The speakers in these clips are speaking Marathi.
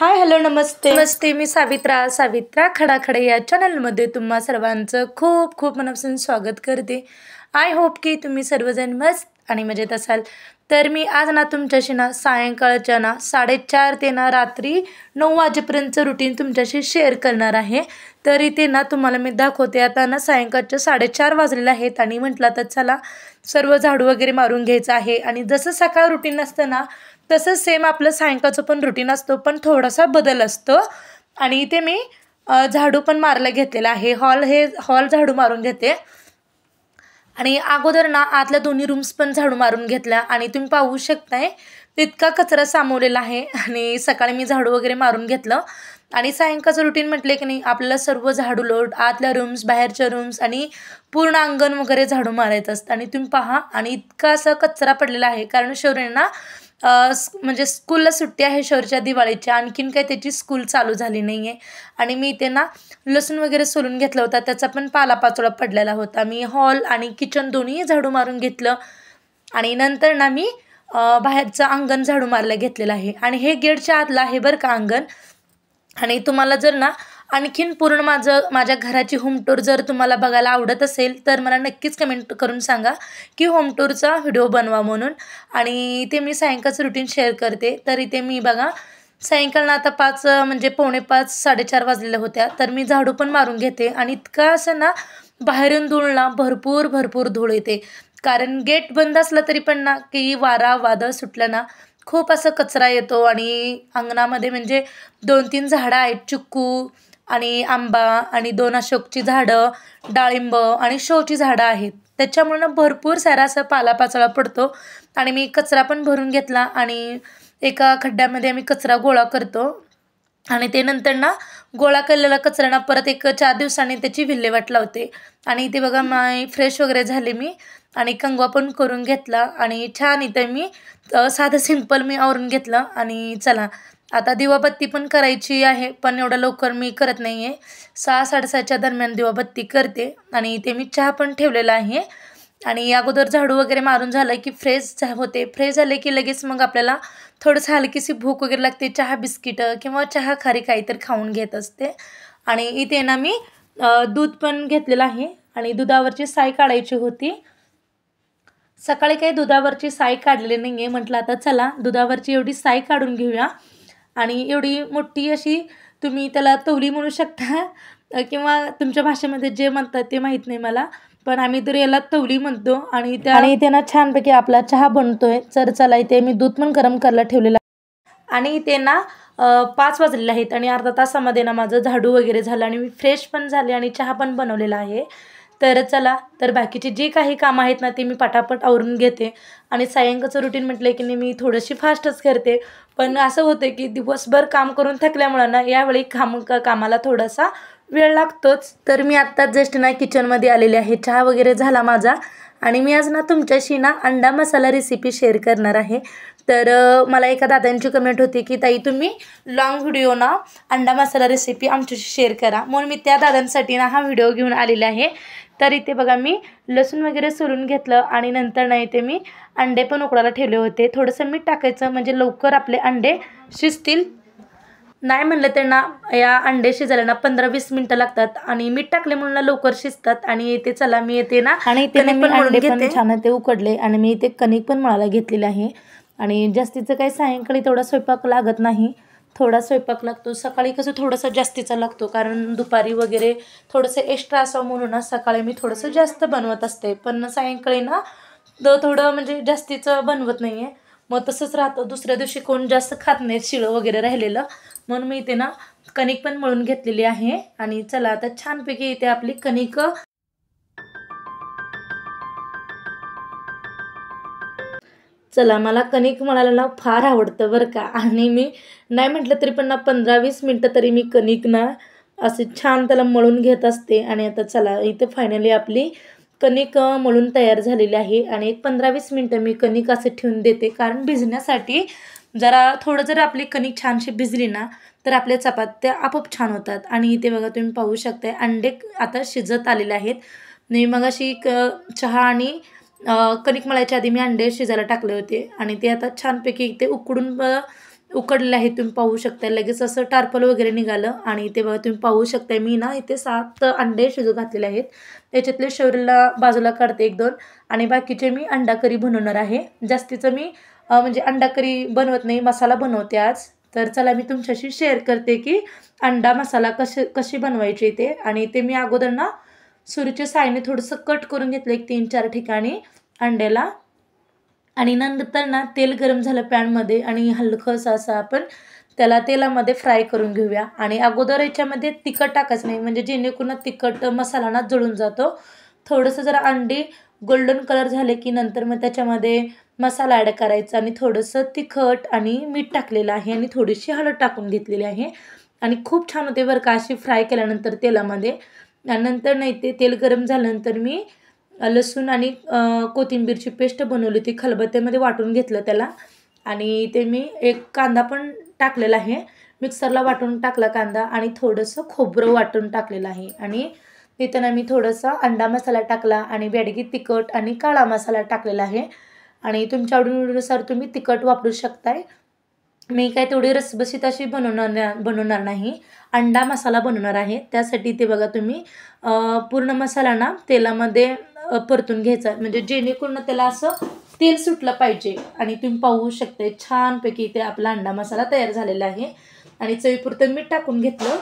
हाय हॅलो नमस्ते नमस्ते मी सावित्रा खडाखडे या चॅनलमध्ये तुम्हा सर्वांचं खूप खूप मनापासून स्वागत करते। आय होप की तुम्ही सर्वजण मस्त आणि मजेत असाल। तर मी आज ना तुमच्याशी ना सायंकाळच्या ना 4:30 ते ना रात्री 9 वाजेपर्यंतचं रुटीन तुमच्याशी शेअर करणार आहे। तर इथे ना तुम्हाला मी दाखवते आता ना सायंकाळचे 4:30 वाजलेले आहेत आणि म्हटलं तर चला सर्व झाडू वगैरे मारून घ्यायचं आहे। आणि जसं सकाळ रुटीन असतं ना तसंच सेम आपलं सायंकाळचं पण रुटीन असतो, पण थोडासा बदल असतो। आणि इथे मी झाडू पण मारायला घेतलेला आहे। हॉल झाडू मारून घेते आणि अगोदर ना आतल्या दोन्ही रूम्स पण झाडू मारून घेतल्या आणि तुम्ही पाहू शकताय इतका कचरा सामवलेला आहे। आणि सकाळी मी झाडू वगैरे मारून घेतलं आणि सायंकाळचं रुटीन म्हटले की नाही आपल्याला सर्व झाडू लोट आतल्या रूम्स बाहेरच्या रूम्स आणि पूर्ण अंगण वगैरे झाडू मारायचं असतं। आणि तुम्ही पहा आणि इतका असा कचरा पडलेला आहे कारण शौर्य ना म्हणजे स्कूलला सुट्टी आहे शौर्यच्या दिवाळीच्या, आणखीन काही त्याची स्कूल चालू झाली नाही आहे। आणि मी इथे ना लसूण वगैरे सोलून घेतला होता, त्याचा पण पालापाचोळा पडलेला होता। मी हॉल आणि किचन दोन्ही झाडू मारून घेतलं आणि नंतर ना मी बाहेरचं अंगण झाडू मारायला घेतलेलं आहे। आणि हे गेटच्या आतलं आहे बरं का अंगण। आणि तुम्हाला जर ना आणखीन पूर्ण माझ्या घराची होम टूर जर तुम्हाला बघायला आवडत असेल तर मला नक्कीच कमेंट करून सांगा की होम टूरचा व्हिडिओ बनवा म्हणून। आणि ते मी सायंकाळचं रुटीन शेअर करते। तर इथे मी बघा सायंकाळला आता 5 म्हणजे 4:45 4:30 वाजलेल्या होत्या, तर मी झाडू पण मारून घेते। आणि इतका असं ना बाहेरून धूळ ना भरपूर धूळ येते, कारण गेट बंद असला तरी पण ना की वारा वादळ सुटलं ना खूप असं कचरा येतो। आणि अंगणामध्ये म्हणजे 2-3 झाडं आहेत, चिक्कू आणि आंबा आणि 2 अशोकची झाडं, डाळिंब आणि शोची झाडं आहेत, त्याच्यामुळे ना भरपूर सारा असा पालापाचोळा पडतो। आणि मी कचरा पण भरून घेतला आणि एका खड्ड्यामध्ये आम्ही कचरा गोळा करतो आणि ते नंतर ना गोळा केलेला कचरा ना परत एक 4 दिवसांनी त्याची विल्हेवाट लावते। आणि इथे बघा फ्रेश वगैरे झाले मी आणि कंगवा पण करून घेतला आणि छान इथे मी साधं सिंपल मी आवरून घेतलं। आणि चला आता दिवाबत्ती पण करायची आहे, पण एवढं लवकर मी करत नाही आहे, 6-6:30च्या दरम्यान दिवाबत्ती करते। आणि इथे मी चहा पण ठेवलेला आहे आणि अगोदर झाडू वगैरे मारून झालं की फ्रेश होते। फ्रेश झाले की लगेच मग आपल्याला थोडंसं हलकीशी भूक वगैरे लागते, चहा बिस्किटं किंवा चहा खारी काहीतरी खाऊन घेत असते। आणि इथे ना मी दूध पण घेतलेलं आहे आणि दुधावरची साय काढायची होती। सकाळी काही दुधावरची साय काढलेली नाही आहे, म्हटलं आता चला दुधावरची एवढी साय काढून घेऊया। आणि एवढी मोठी अशी तुम्ही त्याला तवली म्हणू शकता किंवा तुमच्या भाषेमध्ये जे म्हणतात ते माहीत नाही मला, पण आम्ही तर याला तवली म्हणतो। आणि इथे ना छानपैकी आपला चहा बनतोय। तर चला इथे मी दूध पण गरम करायला ठेवलेला आणि इथे ना 5 वाजलेले आहेत आणि अर्धा तासामध्ये ना माझं झाडू वगैरे झालं आणि मी फ्रेश पण झाले आणि चहा पण बनवलेला आहे। तर चला तर बाकीचे जे काही कामं आहेत ना ते मी पटापट आवरून घेते। आणि सायंकाळचं रुटीन म्हटलं की मी थोडीशी फास्टच करते, पण असं होतं की दिवसभर काम करून थकल्यामुळं ना यावेळी कामाला थोडासा वेळ लागतोच। तर मी आत्ताच जस्ट ना किचनमध्ये आलेले आहे, चहा वगैरे झाला माझा आणि मी आज ना तुमच्याशी ना अंडा मसाला रेसिपी शेअर करणार आहे। तर मला एका दादांची कमेंट होती की ताई तुम्ही लॉंग व्हिडिओ ना अंडा मसाला रेसिपी आमच्याशी शेअर करा, म्हणून मी त्या दादांसाठी ना हा व्हिडिओ घेऊन आलेला आहे। तर इथे बघा मी लसूण वगैरे सोलून घेतलं आणि नंतर ना इथे मी अंडे पण उकडायला ठेवले होते। थोडंसं मीठ टाकायचं म्हणजे लवकर आपले अंडे शिजतील, नाही म्हणलं तर ना या अंडे शिजायला ना 15-20 मिनटं लागतात आणि मीठ टाकले म्हणून ना लवकर शिजतात। आणि इथे चला मी येते ना आणि इथे पण अंडे पण छान ते उकडले आणि मी इथे कणिक पण मळायला घेतलेली आहे। आणि जास्तीचं काही सायंकाळी तेवढा स्वयंपाक लागत नाही, थोडा स्वयंपाक लागतो। सकाळी कसं थोडंसं जास्तीचा लागतो, कारण दुपारी वगैरे थोडंसं एक्स्ट्रा असावं म्हणून ना सकाळी मी थोडंसं जास्त बनवत असते, पण सायंकाळी ना थोडं म्हणजे जास्तीचं बनवत नाही आहे, मग तसंच राहतं। दुसऱ्या दिवशी कोण जास्त खात नाही शिळं वगैरे राहिलेलं, म्हणून मी इथे ना कणिक पण मळून घेतलेली आहे। आणि चला आता छानपैकी इथे आपली कणिक चला मला कणिक मळायला ना फार आवडतं बरं का। आणि मी नाही म्हटलं तरी पण ना 15-20 मिनटं तरी मी कणिक ना असे छान त्याला मळून घेत असते। आणि आता चला इथे फायनली आपली कणिक मळून तयार झालेली आहे आणि एक 15-20 मिनटं मी कणिक असे ठेवून देते, कारण भिजण्यासाठी जर आपली कणिक छानशी भिजली ना तर आपल्या चपात्या आपोआप छान होतात। आणि इथे बघा तुम्ही पाहू शकता अंडे आता शिजत आलेले आहेत। मी मगाशी चहा आणि कणिक मळायच्या आधी मी अंडे शिजायला टाकले होते आणि ते आता छानपैकी ते उकडून उकडलेलं आहे, तुम्ही पाहू शकता. लगेच असं टारपल वगैरे निघालं. आणि ते बघा तुम्ही पाहू शकता, मी ना इथे 7 अंडे शिजू घातलेले आहेत. त्याच्यातले शौर्यला बाजूला काढते 1-2 आणि बाकीचे मी अंडा करी बनवणार आहे. जास्तीचं मी म्हणजे अंडा करी बनवत नाही, मसाला बनवते आज. तर चला मी तुमच्याशी शेअर करते की अंडा मसाला कशी बनवायची ते. आणि ते मी अगोदर ना सुरीच्या साहाय्याने थोडंसं कट करून घेतलं एक 3-4 ठिकाणी अंड्याला. आणि नंतर ना तेल गरम झालं पॅनमध्ये आणि हलकंसं असं आपण त्याला तेलामध्ये फ्राय करून घेऊया. आणि अगोदर याच्यामध्ये तिखट टाकायचं नाही, म्हणजे जेणेकरून तिखट मसाला ना जळून जातो. थोडंसं जरा अंडी गोल्डन कलर झाले की नंतर मग त्याच्यामध्ये मसाला ॲड करायचा आणि थोडंसं तिखट आणि मीठ टाकलेलं आहे आणि थोडीशी हळद टाकून घेतलेली आहे. आणि खूप छान होते बरं का अशी फ्राय केल्यानंतर तेलामध्ये. नंतर नाही ते तेल गरम झाल्यानंतर मी लसूण आणि कोथिंबीरची पेस्ट बनवली होती, खलबत्त्यामध्ये वाटून घेतलं त्याला. आणि ते मी एक कांदा पण टाकलेला आहे, मिक्सरला वाटून टाकला कांदा आणि थोडंसं खोबरं वाटून टाकलेलं आहे. आणि तिथं मी थोडासा अंडा मसाला टाकला आणि बेडगी तिखट आणि काळा मसाला टाकलेला आहे. आणि तुमच्या आवडीनुसार तुम्ही तिखट वापरू शकताय. मी काय तेवढी रसबशीत अशी बनवणार नाही, अंडा मसाला बनवणार आहे. त्यासाठी ते बघा तुम्ही पूर्ण मसाला ना तेलामध्ये परतून घ्यायचा, म्हणजे जेणेकरून त्याला असं तेल सुटलं पाहिजे. आणि तुम्ही पाहू शकता छानपैकी इथे आपला अंडा मसाला तयार झालेला आहे. आणि चवीपुरतं मीठ टाकून घेतलं.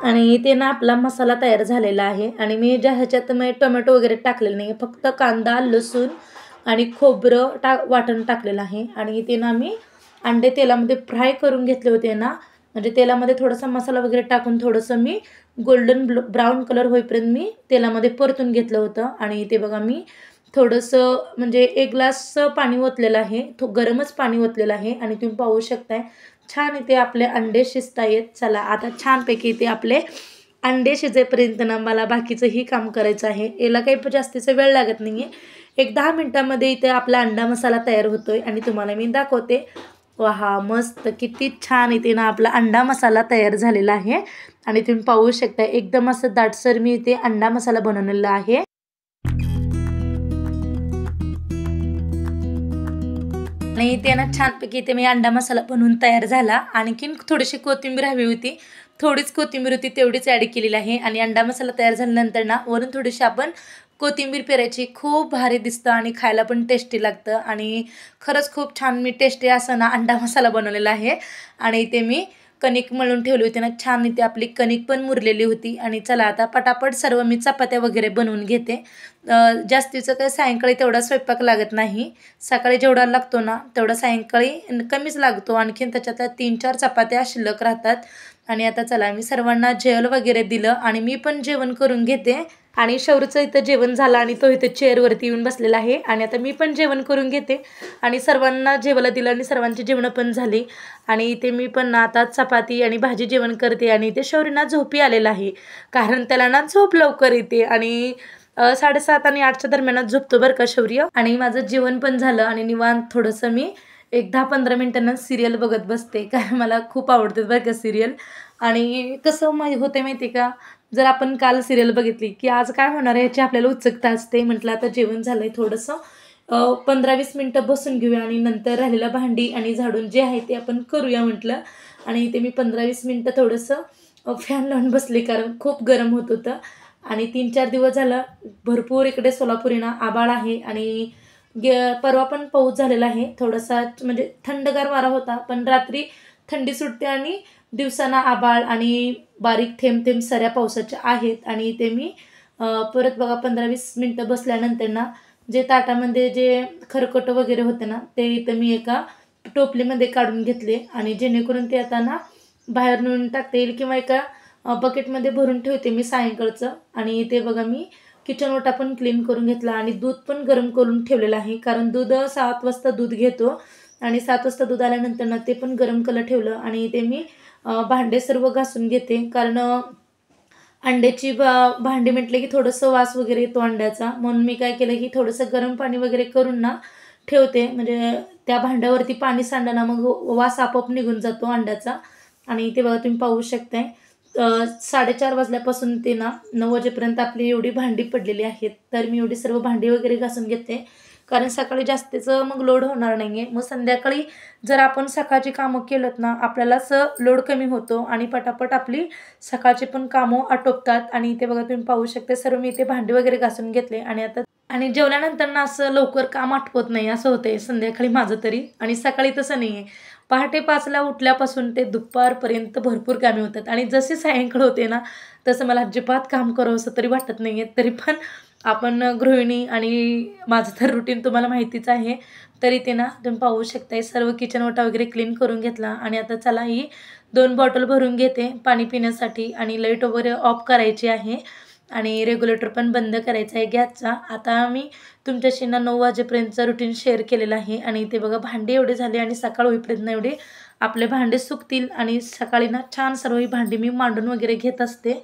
आणि ते ना आपला मसाला तयार झालेला आहे. आणि मी ह्याच्यात मी टोमॅटो वगैरे टाकलेलं नाही, फक्त कांदा लसूण आणि खोबरं वाटण टाकलेलं आहे. आणि ते ना मी अंडे तेलामध्ये फ्राय करून घेतले होते ना, म्हणजे तेलामध्ये थोडासा मसाला वगैरे टाकून थोडंसं मी गोल्डन ब्राऊन कलर होईपर्यंत मी तेलामध्ये परतून घेतलं होतं. आणि ते बघा मी थोडंसं म्हणजे 1 ग्लास पाणी ओतलेलं आहे, तो गरमच पाणी ओतलेलं आहे. आणि तुम्ही पाहू शकताय छान इथे आपले अंडे शिजतायत. चला आता छानपैकी इथे आपले अंडे शिजेपर्यंत ना मला बाकीचंही काम करायचं आहे. याला काही जास्तीचा वेळ लागत नाही आहे, एक 10 मिनटामध्ये इथे आपला अंडा मसाला तयार होतोय. आणि तुम्हाला मी दाखवते. हा मस्त किती छान इथे ना आपला अंडा मसाला तयार झालेला आहे. आणि तुम्ही पाहू शकता एकदम असं दाटसर मी इथे अंडा मसाला बनवलेला आहे. आणि ते ना छानपैकी इथे मी अंडा मसाला बनवून तयार झाला. आणखीन थोडीशी कोथिंबीर हवी होती, थोडीच कोथिंबीर होती तेवढीच ॲड केलेली आहे. आणि अंडा मसाला तयार झाल्यानंतर ना वरून थोडीशी आपण कोथिंबीर पेरायची, खूप भारी दिसतं आणि खायला पण टेस्टी लागतं. आणि खरंच खूप छान मी टेस्टी असं ना अंडा मसाला बनवलेला आहे. आणि ते मी कणिक मळून ठेवली होती ना, छान इथे आपली कणिक पण मुरलेली होती. आणि चला आता पटापट सर्व मी चपात्या वगैरे बनवून घेते. जास्तीचं काही सायंकाळी तेवढा स्वयंपाक लागत नाही, सकाळी जेवढा लागतो ना तेवढा सायंकाळी कमीच लागतो. आणखीन त्याच्यातल्या 3-4 चपात्या शिल्लक राहतात. आणि आता चला मी सर्वांना जेवण वगैरे दिलं आणि मी पण जेवण करून घेते. आणि शौर्यचं इथं जेवण झालं आणि तो इथं चेअरवरती येऊन बसलेला आहे. आणि आता मी पण जेवण करून घेते आणि सर्वांना जेवायला दिलं आणि सर्वांची जेवणं पण झाली. आणि इथे मी पण ना आता चपाती आणि भाजी जेवण करते. आणि इथे शौर्यना झोपी आलेला आहे, कारण त्याला ना झोप लवकर येते. आणि 7:30 आणि 8च्या दरम्यानच झोपतो बरं का शौर्य. आणि माझं जेवण पण झालं आणि निवांत थोडंसं मी एक 10-15 मिनिटांना सिरियल बघत बसते, कारण मला खूप आवडते बरं का सिरियल. आणि कसं होते माहिती का, जर आपण काल सिरियल बघितली की आज काय होणार आहे याची आपल्याला उत्सुकता असते. म्हटलं आता जेवण झालं आहे, थोडंसं 15-20 मिनटं बसून घेऊया आणि नंतर राहिलेलं भांडी आणि झाडून जे आहे ते आपण करूया म्हटलं. आणि इथे मी 15-20 मिनटं थोडंसं फॅन लावून बसले, कारण खूप गरम होत होतं. आणि 3-4 दिवस झालं भरपूर इकडे सोलापुरी ना आभाळ आहे. आणि परवा पण पाऊस झालेला आहे, थोडासा म्हणजे थंडगार वारा होता, पण रात्री थंडी सुटते आणि दिवसाना आभाळ आणि बारीक थेंब थेंब सऱ्या पावसाच्या आहेत. आणि ते मी परत बघा 15-20 मिनटं बसल्यानंतर ना जे ताटामध्ये जे खरकटं वगैरे होते ना ते इथं मी एका टोपलीमध्ये काढून घेतले. आणि जेणेकरून ते आता ना बाहेर नेऊन टाकता येईल किंवा एका बकेटमध्ये भरून ठेवते मी सायंकाळचं. आणि ते बघा मी किचन ओटा पण क्लीन करून घेतला आणि दूध पण गरम करून ठेवलेलं आहे, कारण दूध 7 वाजता दूध घेतो. आणि 7 वाजता दूध आल्यानंतर ना ते पण गरम करून ठेवलं. आणि ते मी भांडे सर्व घासून घेते, कारण अंड्याची भांडी म्हटले की थोडंसं वास वगैरे येतो अंड्याचा, म्हणून मी काय केलं की थोडंसं गरम पाणी वगैरे करून ना ठेवते, म्हणजे त्या भांड्यावरती पाणी सांडलं ना मग वास आपोआप निघून जातो अंड्याचा. आणि ते बघा तुम्ही पाहू शकताय 4:30 वाजल्यापासून ते ना 9 वाजेपर्यंत आपली एवढी भांडी पडलेली आहेत. तर मी एवढी सर्व भांडी वगैरे घासून घेते, कारण सकाळी जास्तीचं मग लोड होणार नाही आहे. मग संध्याकाळी जर आपण सकाळची कामं केलंत ना, आपल्यालाच लोड कमी होतो आणि पटापट आपली सकाळची पण कामं आटोपतात. आणि इथे बघा तुम्ही पाहू शकता, सर्व मी इथे भांडी वगैरे घासून घेतले. आणि जेवल्यानंतर ना असं लवकर काम आटपत नाही, असं होतंय संध्याकाळी माझं तरी. आणि सकाळी तसं नाही आहे. पहाटे 5ला उठल्यापासून ते दुपारपर्यंत भरपूर कामे होतात. आणि जसे सायंकाळ होते ना, तसं मला अजिबात काम करावंसं तरी वाटत नाही आहे. तरी पण आपण गृहिणी आणि माझं तर रुटीन तुम्हाला माहितीच आहे. तरी ते ना तुम्ही पाहू शकताय, सर्व किचन ओटा वगैरे क्लीन करून घेतला. आणि आता चला ही 2 बॉटल भरून घेते पाणी पिण्यासाठी. आणि लाईट वगैरे ऑफ करायची आहे आणि रेग्युलेटर पण बंद करायचा आहे गॅसचा. आता मी तुमच्याशी ना 9 वाजेपर्यंतचं रुटीन शेअर केलेलं आहे. आणि ते बघा भांडी एवढे झाले आणि सकाळ होईपर्यंत एवढे आपले भांडे सुकतील. आणि सकाळी ना छान सर्व ही भांडी मी मांडून वगैरे घेत असते.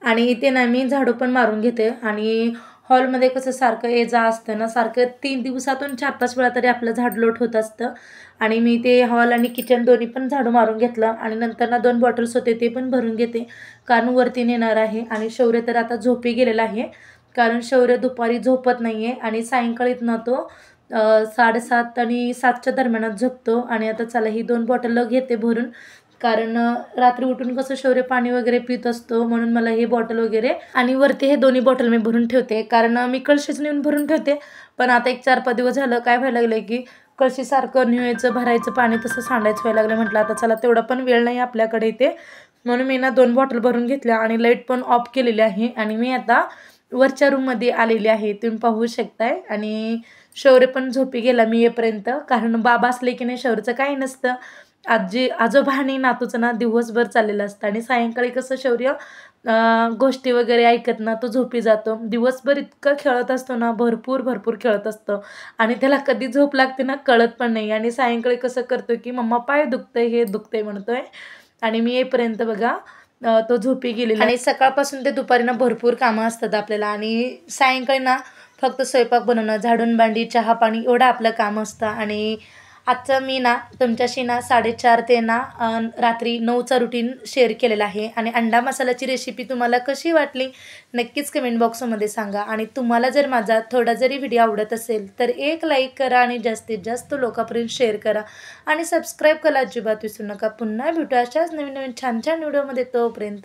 आणि इथे ना मी झाडू पण मारून घेते. आणि हॉलमध्ये कसं सारखं ये जा असतं ना, सारखं 3 दिवसातून 4-5 वेळा तरी आपलं झाड लोट होत असतं. आणि मी ते हॉल आणि किचन दोन्ही पण झाडू मारून घेतलं. आणि नंतर ना 2 बॉटल्स होते ते पण भरून घेते, कारण वरती नेणार आहे. आणि शौर्य तर आता झोपी गेलेला आहे, कारण शौर्य दुपारी झोपत नाही आहे. आणि सायंकाळीत ना तो 7:30 आणि 7च्या दरम्यानच झोपतो. आणि आता चला ही 2 बॉटल घेते भरून, कारण रात्री उठून कसं शौर्य पाणी वगैरे पित असतो, म्हणून मला हे बॉटल वगैरे. आणि वरती हे दोन्ही बॉटल मी भरून ठेवते, कारण मी कळशीच नेऊन भरून ठेवते. पण आता एक 4-5 दिवस झालं काय व्हायला लागलं की कळशी सारखं न्यायचं भरायचं पाणी तसं सांडायचं व्हायला लागलं. म्हटलं आता चला तेवढा पण वेळ नाही आपल्याकडे इथे, म्हणून मी ना 2 बॉटल भरून घेतल्या. आणि लाईट पण ऑफ केलेली आहे. आणि मी आता वरच्या रूममध्ये आलेली आहे, तुम्ही पाहू शकताय. आणि शौर्य पण झोपी गेला मी येईपर्यंत, कारण बाबा असले की नाही शौर्यचं काही नसतं. आजोबा आणि नातूचं ना दिवसभर चाललेलं असतं. आणि सायंकाळी कसं शौर्य गोष्टी वगैरे ऐकत ना तो झोपी जातो. दिवसभर इतकं खेळत असतो ना, भरपूर खेळत असतो. आणि त्याला कधी झोप लागते ना कळत पण नाही. आणि सायंकाळी कसं करतो की मम्मा पाय दुखतंय, हे दुखतंय म्हणतोय. आणि मी येईपर्यंत बघा तो झोपी गेलेला. आणि सकाळपासून ते दुपारी ना भरपूर कामं असतात आपल्याला. आणि सायंकाळी ना फक्त स्वयंपाक बनवणं, झाडून भांडी, चहा पाणी एवढं आपलं काम असतं. आणि आजचं मी ना तुमच्याशी ना 4:30 ते ना रात्री 9चा रुटीन शेअर केलेला आहे. आणि अंडा मसाल्याची रेसिपी तुम्हाला कशी वाटली नक्कीच कमेंट बॉक्समध्ये सांगा. आणि तुम्हाला जर माझा थोडा जरी व्हिडिओ आवडत असेल तर एक लाईक करा आणि जास्तीत जास्त लोकांपर्यंत शेअर करा. आणि सबस्क्राईब करायला अजिबात विसरू नका. पुन्हा भेटू अशाच नवीन छान व्हिडिओमध्ये. तोपर्यंत